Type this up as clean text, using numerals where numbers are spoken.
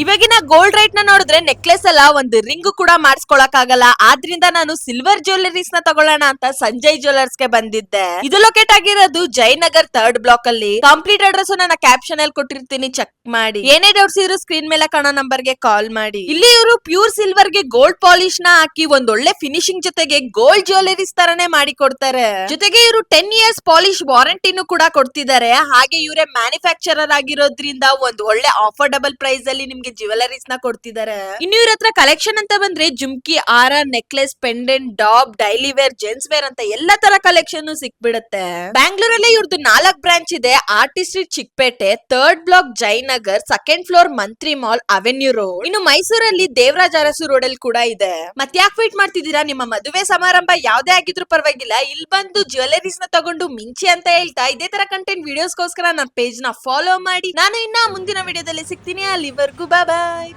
ಇವಾಗಿನ gold rate ನ ನೋಡಿದ್ರೆ ನೆಕ್ಲೆಸ್ ಅಲ್ಲ ಒಂದು ರಿಂಗ್ ಕೂಡ ಮಾಡಿಸ್ಕೊಳಕ್ ಆಗಲ್ಲ. ಆದ್ರಿಂದ ನಾನು ಸಿಲ್ವರ್ ಜ್ಯುವೆಲರೀಸ್ ನ ತಗೊಳ್ಳೋಣ ಅಂತ ಸಂಜಯ್ ಜ್ಯುವೆಲರ್ಸ್ ಗೆ ಬಂದಿದ್ದೆ. ಇದು ಲೊಕೇಟ್ ಆಗಿರೋದು ಜಯನಗರ್ 3rd ಬ್ಲಾಕ್ ಅಲ್ಲಿ. ಕಂಪ್ಲೀಟ್ ಅಡ್ರೆಸ್ ನನ್ನ ಕ್ಯಾಪ್ಷನ್ ಅಲ್ಲಿ ಕೊಟ್ಟಿರ್ತೀನಿ, ಚೆಕ್ ಮಾಡಿ. ಏನೇ ಡೌಟ್ಸ್ ಇದ್ರು ಸ್ಕ್ರೀನ್ ಮೇಲೆ ಕಾಣೋ ನಂಬರ್ ಗೆ ಕಾಲ್ ಮಾಡಿ. ಇಲ್ಲಿ ಇವರು ಪ್ಯೂರ್ ಸಿಲ್ವರ್ ಗೆ ಗೋಲ್ಡ್ ಪಾಲಿಶ್ ನ ಹಾಕಿ ಒಂದೊಳ್ಳೆ ಫಿನಿಶಿಂಗ್ ಜೊತೆಗೆ ಗೋಲ್ಡ್ ಜ್ಯುವೆಲರೀಸ್ ತರನೇ ಮಾಡಿ ಕೊಡ್ತಾರೆ. ಜೊತೆಗೆ ಇವರು 10 ಇಯರ್ಸ್ ಪಾಲಿಶ್ ವಾರಂಟಿನೂ ಕೂಡ ಕೊಡ್ತಿದ್ದಾರೆ. ಹಾಗೆ ಇವರೇ ಮ್ಯಾನುಫ್ಯಾಕ್ಚರರ್ ಆಗಿರೋದ್ರಿಂದ ಒಂದು ಒಳ್ಳೆ ಆಫರ್ಡಬಲ್ ಪ್ರೈಸ್ ಅಲ್ಲಿ ನಿಮ್ಗೆ ಜ್ಯುವೆಲರೀಸ್ ನ ಕೊಡ್ತಿದ್ದಾರೆ. ಇನ್ನು ಇವ್ರ ಹತ್ರ ಕಲೆಕ್ಷನ್ ಅಂತ ಬಂದ್ರೆ ಜುಮ್ಕಿ, ಆರ, ನೆಕ್ಲೆಸ್, ಪೆಂಡೆಂಟ್, ಡಾಬ್, ಡೈಲಿ ವೇರ್, ಜೆಂಟ್ಸ್ ವೇರ್ ಅಂತ ಎಲ್ಲಾ ತರ ಕಲೆಕ್ಷನ್ ಸಿಕ್ಬಿಡುತ್ತೆ. ಬ್ಯಾಂಗ್ಳೂರಲ್ಲಿ ಇವ್ರದ್ದು 4 ಬ್ರಾಂಚ್ ಇದೆ. Artist street Chickpet, 3rd block Jayanagar, 2nd floor Mantri mall, avenue road. ಇನ್ನು ಮೈಸೂರಲ್ಲಿ ದೇವರಾಜ ಅರಸು ರೋಡ್ ಅಲ್ಲಿ ಕೂಡ ಇದೆ. ಮತ್ತೆ ಯಾಕೆ ವೇಟ್ ಮಾಡ್ತಿದ್ದೀರಾ? ನಿಮ್ಮ ಮದುವೆ ಸಮಾರಂಭ ಯಾವ್ದೇ ಆಗಿದ್ರು ಪರವಾಗಿಲ್ಲ, ಇಲ್ಲಿ ಬಂದು ಜ್ಯುವೆಲರೀಸ್ ನ ತಗೊಂಡು ಮಿಂಚಿ ಅಂತ ಹೇಳ್ತಾ ಇದೇ ತರ ಕಂಟೆಂಟ್ ವಿಡಿಯೋಸ್ಗೋಸ್ಕರ ನನ್ನ ಪೇಜ್ ನ ಫಾಲೋ ಮಾಡಿ. ನಾನು ಇನ್ನ ಮುಂದಿನ ವಿಡಿಯೋದಲ್ಲಿ ಸಿಗ್ತೀನಿ. ಅಲ್ಲಿವರೆಗೂ ಬಾಯ್.